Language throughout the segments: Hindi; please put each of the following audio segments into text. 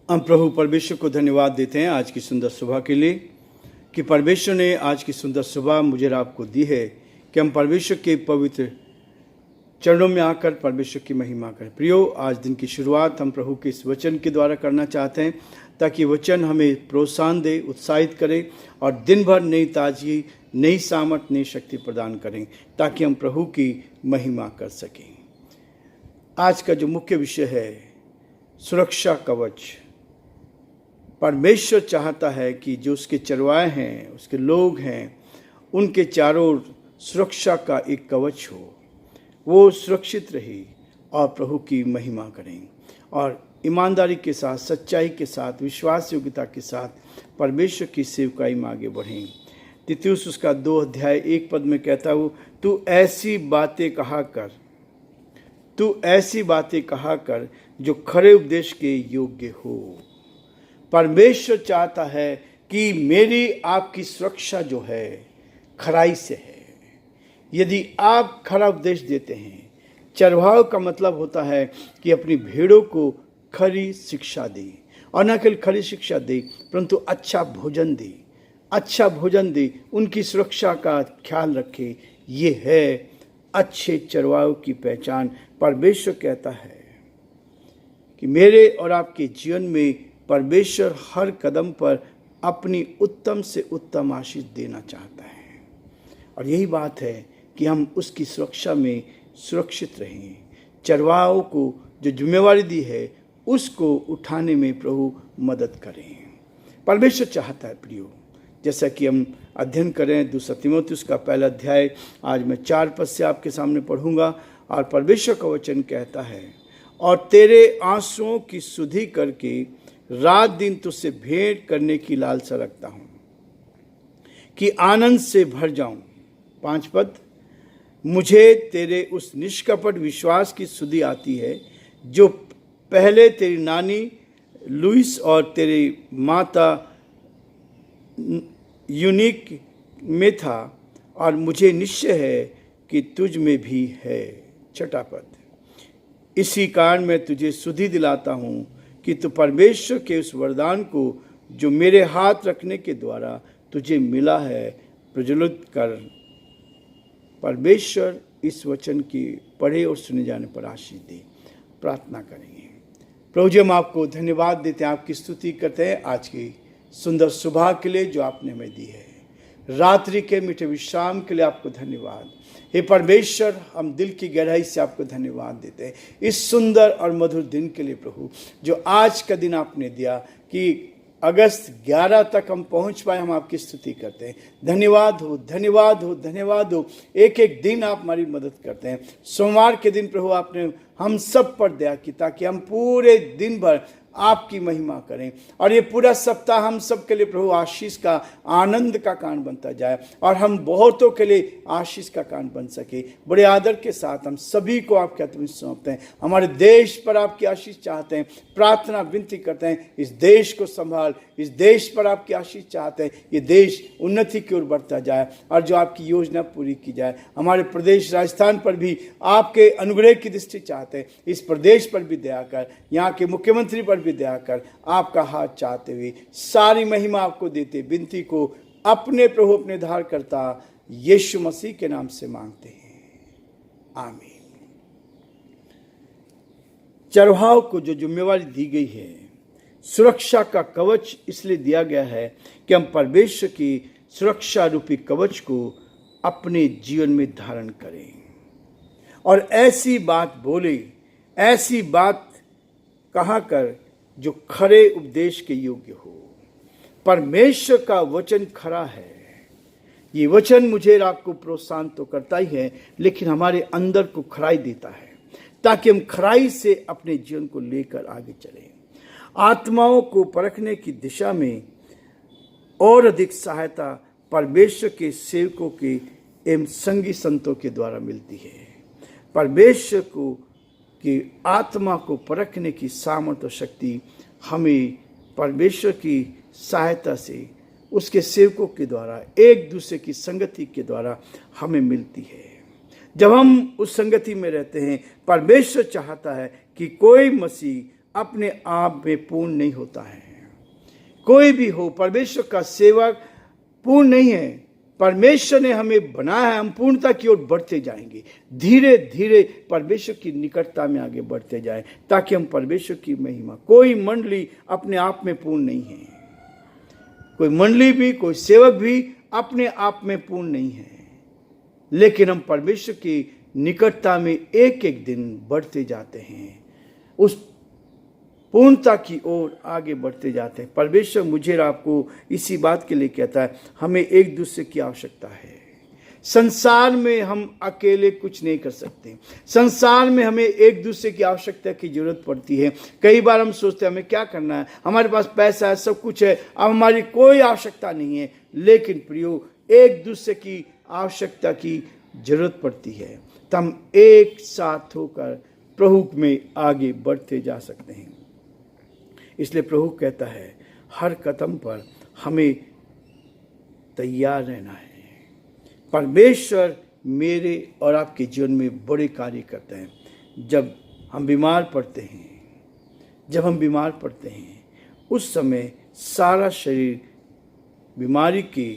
हम प्रभु परमेश्वर को धन्यवाद देते हैं आज की सुंदर सुबह के लिए कि परमेश्वर ने आज की सुंदर सुबह मुझे और आपको दी है कि हम परमेश्वर के पवित्र चरणों में आकर परमेश्वर की महिमा करें। प्रियो, आज दिन की शुरुआत हम प्रभु के इस वचन के द्वारा करना चाहते हैं ताकि वचन हमें प्रोत्साहन दे, उत्साहित करे और दिन भर नई ताजगी, नई सामर्थ, नई शक्ति प्रदान करें ताकि हम प्रभु की महिमा कर सकें। आज का जो मुख्य विषय है सुरक्षा कवच। परमेश्वर चाहता है कि जो उसके चरवाहे हैं, उसके लोग हैं, उनके चारों ओर सुरक्षा का एक कवच हो, वो सुरक्षित रहे और प्रभु की महिमा करें और ईमानदारी के साथ, सच्चाई के साथ, विश्वास योग्यता के साथ परमेश्वर की सेवकाई में आगे बढ़ें। तीतुस उसका 2 अध्याय 1 पद में कहता हूँ, तू ऐसी बातें कहा कर जो खरे उपदेश के योग्य हो। परमेश्वर चाहता है कि मेरी आपकी सुरक्षा जो है खराई से है। यदि आप खरा उपदेश देते हैं, चरवाहा का मतलब होता है कि अपनी भेड़ों को खरी शिक्षा दे और न केवल खरी शिक्षा दे परंतु अच्छा भोजन दे, उनकी सुरक्षा का ख्याल रखे। ये है अच्छे चरवाहों की पहचान। परमेश्वर कहता है कि मेरे और आपके जीवन में परमेश्वर हर कदम पर अपनी उत्तम से उत्तम आशीष देना चाहता है और यही बात है कि हम उसकी सुरक्षा में सुरक्षित रहें। चरवाहों को जो जिम्मेवारी दी है उसको उठाने में प्रभु मदद करें। परमेश्वर चाहता है प्रियो, जैसा कि हम अध्ययन करें 2 तीमुथियुस का 1 अध्याय, आज मैं 4 पद से आपके सामने पढ़ूंगा और परमेश्वर का वचन कहता है, और तेरे आंसुओं की सुधि करके रात दिन तुझसे भेंट करने की लालसा रखता हूं कि आनंद से भर जाऊं। 5 पद, मुझे तेरे उस निष्कपट विश्वास की सुधि आती है जो पहले तेरी नानी लुइस और तेरी माता यूनिक में था और मुझे निश्चय है कि तुझ में भी है। 6 पद, इसी कारण मैं तुझे सुधि दिलाता हूँ कि तू परमेश्वर के उस वरदान को जो मेरे हाथ रखने के द्वारा तुझे मिला है प्रज्वलित कर। परमेश्वर इस वचन की पढ़े और सुने जाने पर आशीष दे। प्रार्थना करेंगे। प्रभु जी, हम आपको धन्यवाद देते हैं, आपकी स्तुति करते हैं आज की सुंदर सुबह के लिए जो आपने हमें दी है, रात्रि के मीठे विश्राम के लिए आपको धन्यवाद। हे परमेश्वर, हम दिल की गहराई से आपको धन्यवाद देते हैं इस सुंदर और मधुर दिन के लिए प्रभु, जो आज का दिन आपने दिया कि अगस्त 11 तक हम पहुंच पाए। हम आपकी स्तुति करते हैं। धन्यवाद हो। एक एक दिन आप हमारी मदद करते हैं। सोमवार के दिन प्रभु आपने हम सब पर दया की ताकि हम पूरे दिन भर आपकी महिमा करें और ये पूरा सप्ताह हम सब के लिए प्रभु आशीष का, आनंद का कारण बनता जाए और हम बहुतों के लिए आशीष का कारण बन सके। बड़े आदर के साथ हम सभी को आपके हाथ में सौंपते हैं। हमारे देश पर आपकी आशीष चाहते हैं, प्रार्थना विनती करते हैं, इस देश को संभाल, इस देश पर आपकी आशीष चाहते हैं, ये देश उन्नति की ओर बढ़ता जाए और जो आपकी योजना पूरी की जाए। हमारे प्रदेश राजस्थान पर भी आपके अनुग्रह की दृष्टि चाहते हैं। इस प्रदेश पर भी दया कर, यहाँ के मुख्यमंत्री पर भी दया कर, आपका हाथ चाहते हुए सारी महिमा आपको देते विनती को अपने प्रभु, अपने धार करता यीशु मसीह के नाम से मांगते हैं, आमीन। चरवाहों को जो जिम्मेवारी दी गई है, सुरक्षा का कवच इसलिए दिया गया है कि हम परमेश्वर की सुरक्षा रूपी कवच को अपने जीवन में धारण करें और ऐसी बात बोले, ऐसी बात कहा कर जो खरे उपदेश के योग्य हो। परमेश्वर का वचन खरा है। ये वचन मुझे आपको प्रोत्साहन तो करता ही है, लेकिन हमारे अंदर को खराई देता है ताकि हम खराई से अपने जीवन को लेकर आगे चलें। आत्माओं को परखने की दिशा में और अधिक सहायता परमेश्वर के सेवकों के एवं संगी संतों के द्वारा मिलती है। परमेश्वर को कि आत्मा को परखने की सामर्थ्य और शक्ति हमें परमेश्वर की सहायता से, उसके सेवकों के द्वारा, एक दूसरे की संगति के द्वारा हमें मिलती है। जब हम उस संगति में रहते हैं, परमेश्वर चाहता है कि कोई मसीह अपने आप में पूर्ण नहीं होता है। कोई भी हो, परमेश्वर का सेवक पूर्ण नहीं है। परमेश्वर ने हमें बनाया है, हम पूर्णता की ओर बढ़ते जाएंगे। धीरे धीरे परमेश्वर की निकटता में आगे बढ़ते जाएं, ताकि हम परमेश्वर की महिमा। कोई मंडली अपने आप में पूर्ण नहीं है, कोई मंडली भी, कोई सेवक भी अपने आप में पूर्ण नहीं है, लेकिन हम परमेश्वर की निकटता में एक एक दिन बढ़ते जाते हैं, उस पूर्णता की ओर आगे बढ़ते जाते हैं। परमेश्वर मुझे और आपको इसी बात के लिए कहता है, हमें एक दूसरे की आवश्यकता है। संसार में हम अकेले कुछ नहीं कर सकते। संसार में हमें एक दूसरे की आवश्यकता की जरूरत पड़ती है। कई बार हम सोचते हैं हमें क्या करना है, हमारे पास पैसा है, सब कुछ है, अब हमारी कोई आवश्यकता नहीं है। लेकिन प्रियो, एक दूसरे की आवश्यकता की जरूरत पड़ती है, तो हम एक साथ होकर प्रभु में आगे बढ़ते जा सकते हैं। इसलिए प्रभु कहता है, हर कदम पर हमें तैयार रहना है। परमेश्वर मेरे और आपके जीवन में बड़े कार्य करते हैं। जब हम बीमार पड़ते हैं, उस समय सारा शरीर बीमारी के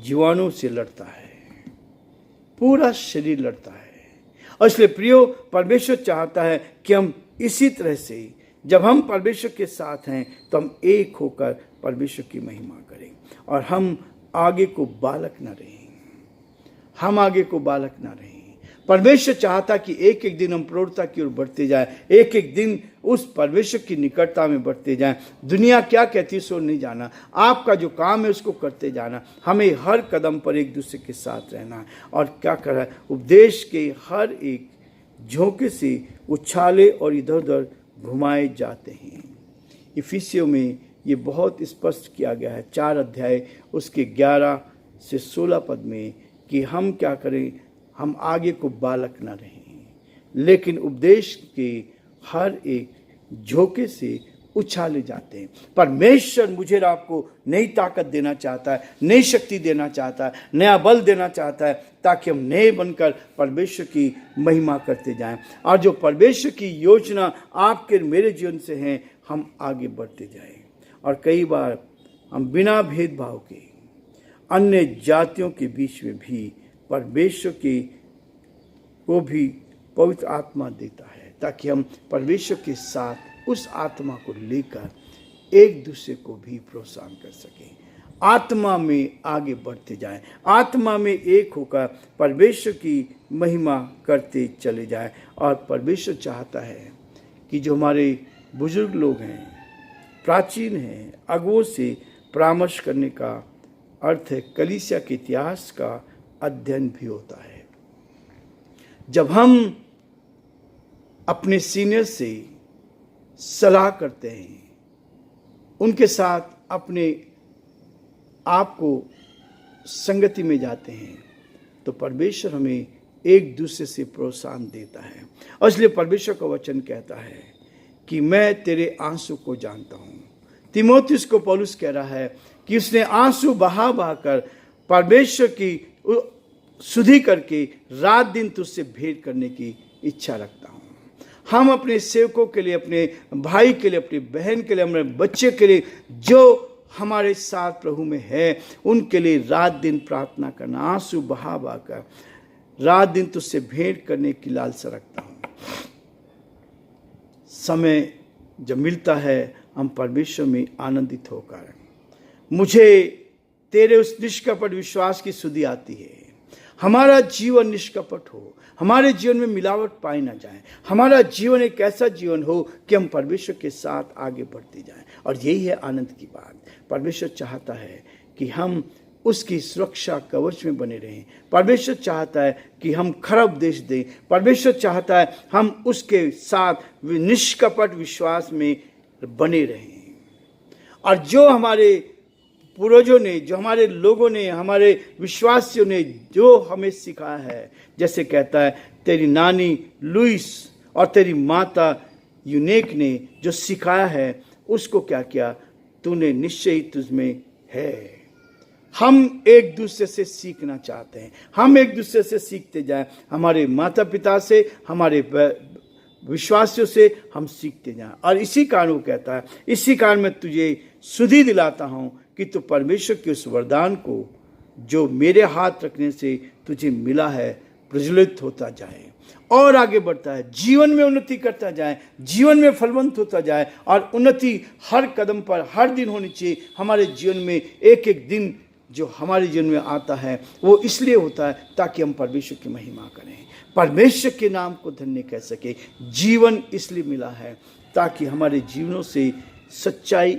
जीवाणु से लड़ता है, पूरा शरीर लड़ता है। और इसलिए प्रियो, परमेश्वर चाहता है कि हम इसी तरह से, जब हम परमेश्वर के साथ हैं, तो हम एक होकर परमेश्वर की महिमा करें और हम आगे को बालक न रहें। परमेश्वर चाहता कि एक एक दिन हम प्रौढ़ता की ओर बढ़ते जाएं, एक एक दिन उस परमेश्वर की निकटता में बढ़ते जाएं। दुनिया क्या कहती है सो नहीं जाना, आपका जो काम है उसको करते जाना। हमें हर कदम पर एक दूसरे के साथ रहना है। और क्या कर रहा है, उपदेश के हर एक झोंके से उछाले और इधर उधर घुमाए जाते हैं। इफिसियों में ये बहुत स्पष्ट किया गया है, 4 अध्याय उसके 11 से 16 पद में, कि हम क्या करें, हम आगे को बालक न रहें, लेकिन उपदेश के हर एक झोंके से उछाले जाते हैं। परमेश्वर मुझे और आपको नई ताकत देना चाहता है, नई शक्ति देना चाहता है, नया बल देना चाहता है, ताकि हम नए बनकर परमेश्वर की महिमा करते जाएं। और जो परमेश्वर की योजना आपके मेरे जीवन से है, हम आगे बढ़ते जाएं। और कई बार हम बिना भेदभाव के अन्य जातियों के बीच में भी परमेश्वर को भी पवित्र आत्मा देता है, ताकि हम परमेश्वर के साथ उस आत्मा को लेकर एक दूसरे को भी प्रोत्साहन कर सकें, आत्मा में आगे बढ़ते जाएं, आत्मा में एक होकर परमेश्वर की महिमा करते चले जाएं। और परमेश्वर चाहता है कि जो हमारे बुजुर्ग लोग हैं, प्राचीन हैं, अगुओं से परामर्श करने का अर्थ है कलीसिया के इतिहास का अध्ययन भी होता है। जब हम अपने सीनियर से सलाह करते हैं, उनके साथ अपने आप को संगति में जाते हैं, तो परमेश्वर हमें एक दूसरे से प्रोत्साहन देता है। और इसलिए परमेश्वर का वचन कहता है कि मैं तेरे आंसू को जानता हूँ। तीमुथियुस को पौलुस कह रहा है कि उसने आंसू बहा कर परमेश्वर की सुधि करके रात दिन तुझसे भेंट करने की इच्छा रखता हूँ। हम अपने सेवकों के लिए, अपने भाई के लिए, अपनी बहन के लिए, हमारे बच्चे के लिए, जो हमारे साथ प्रभु में है, उनके लिए रात दिन प्रार्थना करना, आंसू बहा कर रात दिन तुझसे भेंट करने की लालसा रखता हूँ। समय जब मिलता है, हम परमेश्वर में आनंदित होकर, मुझे तेरे उस निष्कपट विश्वास की सुधि आती है। हमारा जीवन निष्कपट हो, हमारे जीवन में मिलावट पाई ना जाए, हमारा जीवन एक ऐसा जीवन हो कि हम परमेश्वर के साथ आगे बढ़ते जाएं। और यही है आनंद की बात। परमेश्वर चाहता है कि हम उसकी सुरक्षा कवच में बने रहें। परमेश्वर चाहता है कि हम खरा उपदेश दें। परमेश्वर चाहता है हम उसके साथ निष्कपट विश्वास में बने रहें। और जो हमारे पूर्वजों ने, जो हमारे लोगों ने, हमारे विश्वासियों ने जो हमें सिखाया है, जैसे कहता है तेरी नानी लुइस और तेरी माता यूनेक ने जो सिखाया है, उसको क्या किया तूने, निश्चय ही तुझमें है। हम एक दूसरे से सीखना चाहते हैं, हम एक दूसरे से सीखते जाएं, हमारे माता पिता से, हमारे विश्वासियों से हम सीखते जाएं। और इसी कारण वो कहता है, इसी कारण मैं तुझे सुधि दिलाता हूँ कि तू परमेश्वर के उस वरदान को जो मेरे हाथ रखने से तुझे मिला है प्रज्वलित होता जाए और आगे बढ़ता है, जीवन में उन्नति करता जाए, जीवन में फलवंत होता जाए। और उन्नति हर कदम पर हर दिन होनी चाहिए। हमारे जीवन में एक एक दिन जो हमारे जीवन में आता है वो इसलिए होता है ताकि हम परमेश्वर की महिमा करें, परमेश्वर के नाम को धन्य कह सके। जीवन इसलिए मिला है ताकि हमारे जीवनों से सच्चाई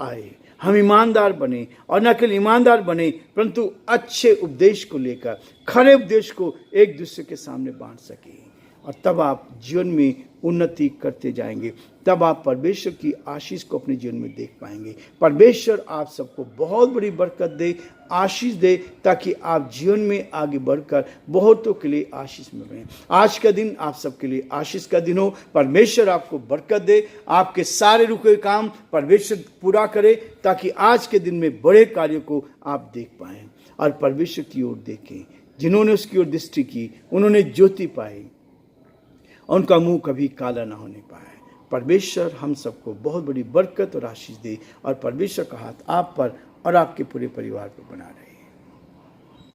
आए, हम ईमानदार बने, और न केवल ईमानदार बने परंतु अच्छे उपदेश को लेकर, खरे उपदेश को एक दूसरे के सामने बांट सके। और तब आप जीवन में उन्नति करते जाएंगे, तब आप परमेश्वर की आशीष को अपने जीवन में देख पाएंगे। परमेश्वर आप सबको बहुत बड़ी बरकत दे, आशीष दे, ताकि आप जीवन में आगे बढ़कर बहुतों के लिए आशीष में बने। आज का दिन आप सबके लिए आशीष का दिन हो। परमेश्वर आपको बरकत दे, आपके सारे रुके हुए काम परमेश्वर पूरा करे, ताकि आज के दिन में बड़े कार्यों को आप देख पाएं और परमेश्वर की ओर देखें। जिन्होंने उसकी ओर दृष्टि की उन्होंने ज्योति पाई, उनका मुंह कभी काला ना होने पाए। परमेश्वर हम सबको बहुत बड़ी बरकत और आशीष दे, और परमेश्वर का हाथ आप पर और आपके पूरे परिवार पर बना रहे।